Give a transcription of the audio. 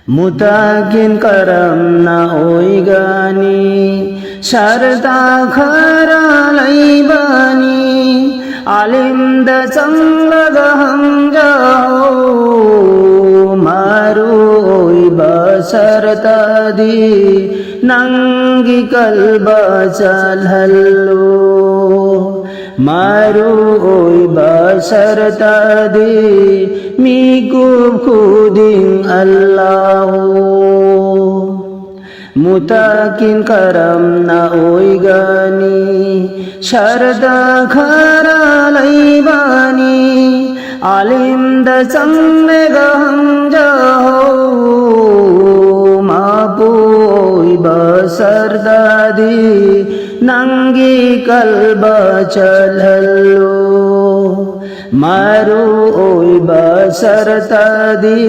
মুতাকিন করম না ওই গানি শারদা খরা লাইবানি আলিম দ চঙ্গ হম যাও মারু ওই বসরতা দি নঙ্গি কলবা চলহল্লো মারু ওই বসরতা দি মিকুব খুদিন আল্লাহ মুতাকিন করম না ওই গানি শারদা খরা লাইবানি আলিম দ চঙ্গে গহম যাও মাপু ওই বসর দাদি নঙ্গি কলবা চলহল্লো মারু ওই বসর দাদি